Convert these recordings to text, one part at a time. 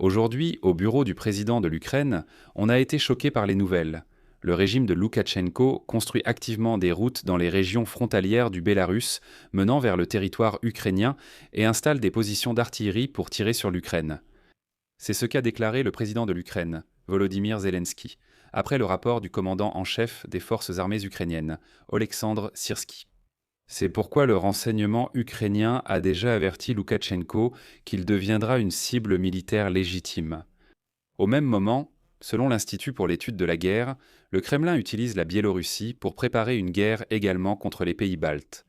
Aujourd'hui, au bureau du président de l'Ukraine, on a été choqué par les nouvelles. Le régime de Loukachenko construit activement des routes dans les régions frontalières du Bélarus menant vers le territoire ukrainien et installe des positions d'artillerie pour tirer sur l'Ukraine. C'est ce qu'a déclaré le président de l'Ukraine, Volodymyr Zelensky, après le rapport du commandant en chef des forces armées ukrainiennes, Oleksandr Syrski. C'est pourquoi le renseignement ukrainien a déjà averti Loukachenko qu'il deviendra une cible militaire légitime. Au même moment, selon l'Institut pour l'étude de la guerre, le Kremlin utilise la Biélorussie pour préparer une guerre également contre les pays baltes.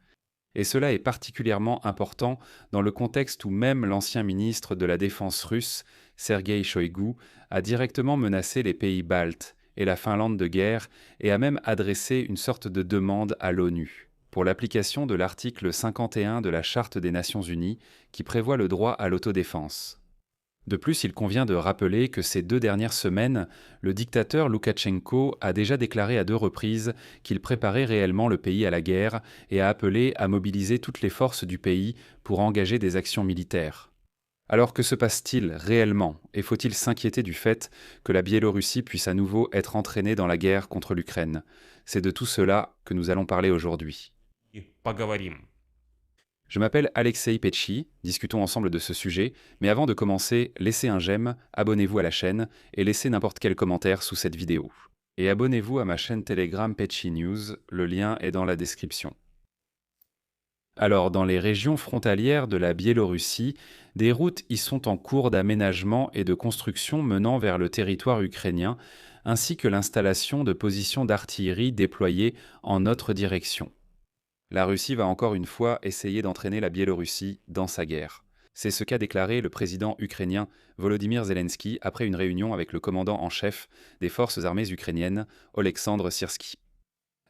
Et cela est particulièrement important dans le contexte où même l'ancien ministre de la Défense russe, Sergueï Shoïgu, a directement menacé les pays baltes et la Finlande de guerre et a même adressé une sorte de demande à l'ONU pour l'application de l'article 51 de la Charte des Nations Unies qui prévoit le droit à l'autodéfense. De plus, il convient de rappeler que ces 2 dernières semaines, le dictateur Loukachenko a déjà déclaré à 2 reprises qu'il préparait réellement le pays à la guerre et a appelé à mobiliser toutes les forces du pays pour engager des actions militaires. Alors que se passe-t-il réellement et faut-il s'inquiéter du fait que la Biélorussie puisse à nouveau être entraînée dans la guerre contre l'Ukraine? C'est de tout cela que nous allons parler aujourd'hui. Je m'appelle Alexei Petchi, discutons ensemble de ce sujet, mais avant de commencer, laissez un j'aime, abonnez-vous à la chaîne et laissez n'importe quel commentaire sous cette vidéo. Et abonnez-vous à ma chaîne Telegram Petchi News, le lien est dans la description. Alors, dans les régions frontalières de la Biélorussie, des routes y sont en cours d'aménagement et de construction menant vers le territoire ukrainien, ainsi que l'installation de positions d'artillerie déployées en notre direction. La Russie va encore une fois essayer d'entraîner la Biélorussie dans sa guerre. C'est ce qu'a déclaré le président ukrainien Volodymyr Zelensky après une réunion avec le commandant en chef des forces armées ukrainiennes, Oleksandr Syrski.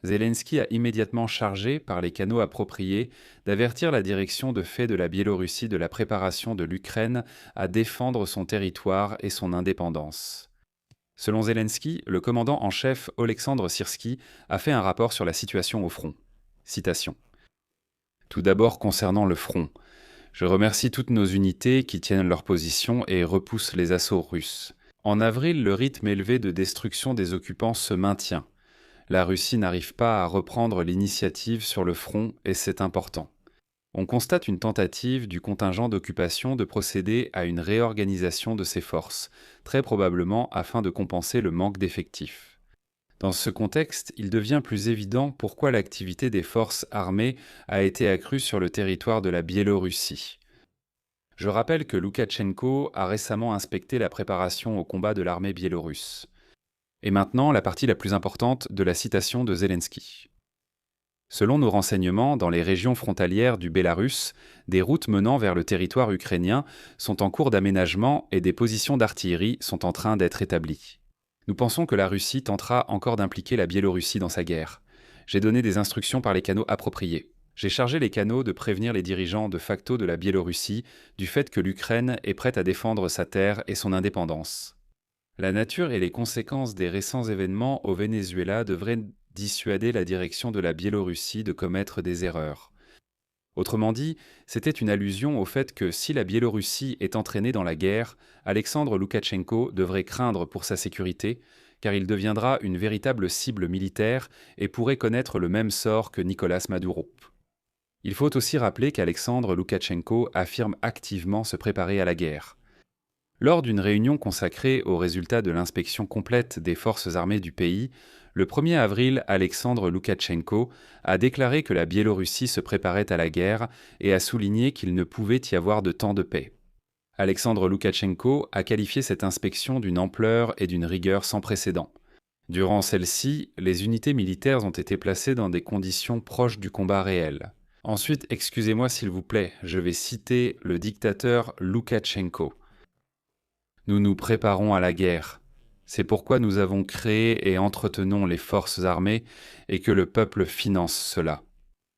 Zelensky a immédiatement chargé, par les canaux appropriés, d'avertir la direction de fait de la Biélorussie de la préparation de l'Ukraine à défendre son territoire et son indépendance. Selon Zelensky, le commandant en chef Oleksandr Syrski a fait un rapport sur la situation au front. Citation. Tout d'abord concernant le front. Je remercie toutes nos unités qui tiennent leur position et repoussent les assauts russes. En avril, le rythme élevé de destruction des occupants se maintient. La Russie n'arrive pas à reprendre l'initiative sur le front et c'est important. On constate une tentative du contingent d'occupation de procéder à une réorganisation de ses forces, très probablement afin de compenser le manque d'effectifs. Dans ce contexte, il devient plus évident pourquoi l'activité des forces armées a été accrue sur le territoire de la Biélorussie. Je rappelle que Loukachenko a récemment inspecté la préparation au combat de l'armée biélorusse. Et maintenant, la partie la plus importante de la citation de Zelensky. Selon nos renseignements, dans les régions frontalières du Bélarus, des routes menant vers le territoire ukrainien sont en cours d'aménagement et des positions d'artillerie sont en train d'être établies. Nous pensons que la Russie tentera encore d'impliquer la Biélorussie dans sa guerre. J'ai donné des instructions par les canaux appropriés. J'ai chargé les canaux de prévenir les dirigeants de facto de la Biélorussie du fait que l'Ukraine est prête à défendre sa terre et son indépendance. La nature et les conséquences des récents événements au Venezuela devraient dissuader la direction de la Biélorussie de commettre des erreurs. Autrement dit, c'était une allusion au fait que si la Biélorussie est entraînée dans la guerre, Alexandre Loukachenko devrait craindre pour sa sécurité, car il deviendra une véritable cible militaire et pourrait connaître le même sort que Nicolás Maduro. Il faut aussi rappeler qu'Alexandre Loukachenko affirme activement se préparer à la guerre. Lors d'une réunion consacrée aux résultats de l'inspection complète des forces armées du pays, le 1er avril, Alexandre Loukachenko a déclaré que la Biélorussie se préparait à la guerre et a souligné qu'il ne pouvait y avoir de temps de paix. Alexandre Loukachenko a qualifié cette inspection d'une ampleur et d'une rigueur sans précédent. Durant celle-ci, les unités militaires ont été placées dans des conditions proches du combat réel. Ensuite, excusez-moi s'il vous plaît, je vais citer le dictateur Loukachenko. Nous nous préparons à la guerre. C'est pourquoi nous avons créé et entretenons les forces armées et que le peuple finance cela.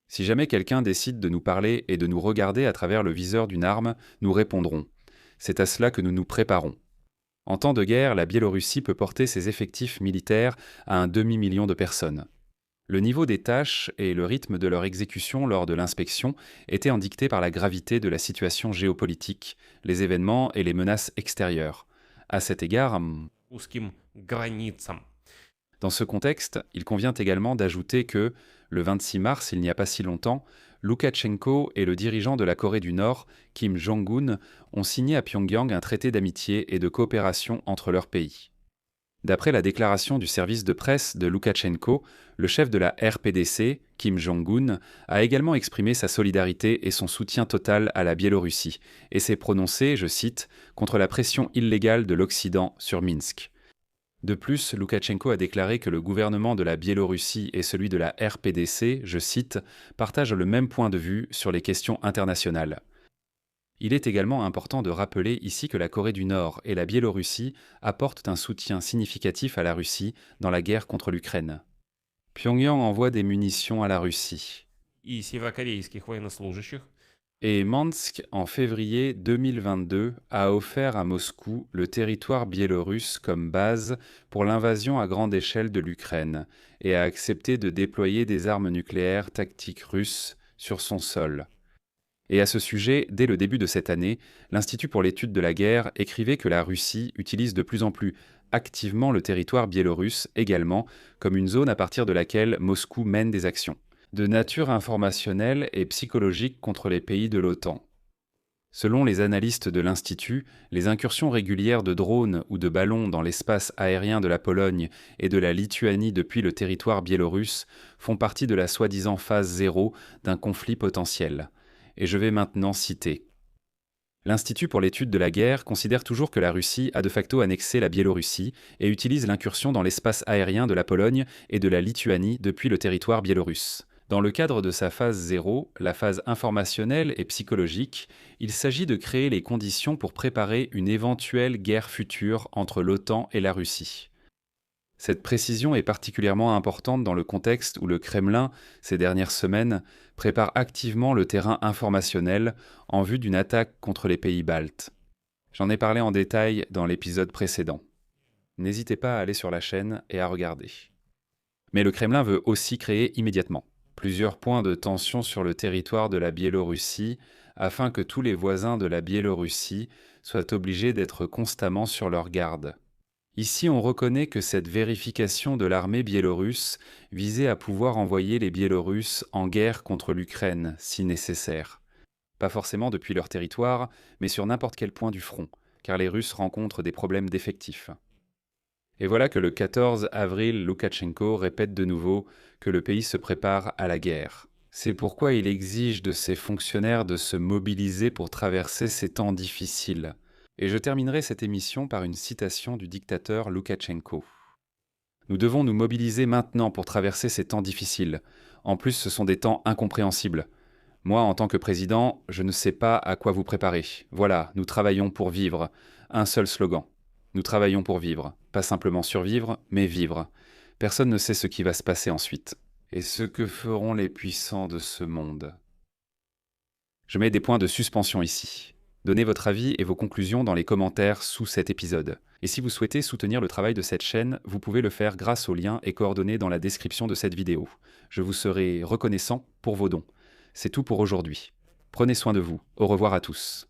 Si jamais quelqu'un décide de nous parler et de nous regarder à travers le viseur d'une arme, nous répondrons. C'est à cela que nous nous préparons. En temps de guerre, la Biélorussie peut porter ses effectifs militaires à un demi-million de personnes. Le niveau des tâches et le rythme de leur exécution lors de l'inspection étaient indiqués par la gravité de la situation géopolitique, les événements et les menaces extérieures. À cet égard, узким границам. dans ce contexte, il convient également d'ajouter que, le 26 mars, il n'y a pas si longtemps, Loukachenko et le dirigeant de la Corée du Nord, Kim Jong-un, ont signé à Pyongyang un traité d'amitié et de coopération entre leurs pays. D'après la déclaration du service de presse de Loukachenko, le chef de la RPDC, Kim Jong-un, a également exprimé sa solidarité et son soutien total à la Biélorussie, et s'est prononcé, je cite, contre la pression illégale de l'Occident sur Minsk. De plus, Loukachenko a déclaré que le gouvernement de la Biélorussie et celui de la RPDC, je cite, partagent le même point de vue sur les questions internationales. Il est également important de rappeler ici que la Corée du Nord et la Biélorussie apportent un soutien significatif à la Russie dans la guerre contre l'Ukraine. Pyongyang envoie des munitions à la Russie. И северокорейских военнослужащих. Et Minsk, en février 2022, a offert à Moscou le territoire biélorusse comme base pour l'invasion à grande échelle de l'Ukraine et a accepté de déployer des armes nucléaires tactiques russes sur son sol. Et à ce sujet, dès le début de cette année, l'Institut pour l'étude de la guerre écrivait que la Russie utilise de plus en plus activement le territoire biélorusse également comme une zone à partir de laquelle Moscou mène des actions de nature informationnelle et psychologique contre les pays de l'OTAN. Selon les analystes de l'Institut, les incursions régulières de drones ou de ballons dans l'espace aérien de la Pologne et de la Lituanie depuis le territoire biélorusse font partie de la soi-disant phase zéro d'un conflit potentiel. Et je vais maintenant citer. L'Institut pour l'étude de la guerre considère toujours que la Russie a de facto annexé la Biélorussie et utilise l'incursion dans l'espace aérien de la Pologne et de la Lituanie depuis le territoire biélorusse. Dans le cadre de sa phase zéro, la phase informationnelle et psychologique, il s'agit de créer les conditions pour préparer une éventuelle guerre future entre l'OTAN et la Russie. Cette précision est particulièrement importante dans le contexte où le Kremlin, ces dernières semaines, prépare activement le terrain informationnel en vue d'une attaque contre les pays baltes. J'en ai parlé en détail dans l'épisode précédent. N'hésitez pas à aller sur la chaîne et à regarder. Mais le Kremlin veut aussi créer immédiatement plusieurs points de tension sur le territoire de la Biélorussie afin que tous les voisins de la Biélorussie soient obligés d'être constamment sur leur garde. Ici, on reconnaît que cette vérification de l'armée biélorusse visait à pouvoir envoyer les Biélorusses en guerre contre l'Ukraine, si nécessaire. Pas forcément depuis leur territoire, mais sur n'importe quel point du front, car les Russes rencontrent des problèmes d'effectifs. Et voilà que le 14 avril, Loukachenko répète de nouveau que le pays se prépare à la guerre. C'est pourquoi il exige de ses fonctionnaires de se mobiliser pour traverser ces temps difficiles. Et je terminerai cette émission par une citation du dictateur Loukachenko. Nous devons nous mobiliser maintenant pour traverser ces temps difficiles. En plus, ce sont des temps incompréhensibles. Moi, en tant que président, je ne sais pas à quoi vous préparer. Voilà, nous travaillons pour vivre. Un seul slogan. Nous travaillons pour vivre. Pas simplement survivre, mais vivre. Personne ne sait ce qui va se passer ensuite. Et ce que feront les puissants de ce monde. Je mets des points de suspension ici. Donnez votre avis et vos conclusions dans les commentaires sous cet épisode. Et si vous souhaitez soutenir le travail de cette chaîne, vous pouvez le faire grâce aux liens et coordonnées dans la description de cette vidéo. Je vous serai reconnaissant pour vos dons. C'est tout pour aujourd'hui. Prenez soin de vous. Au revoir à tous.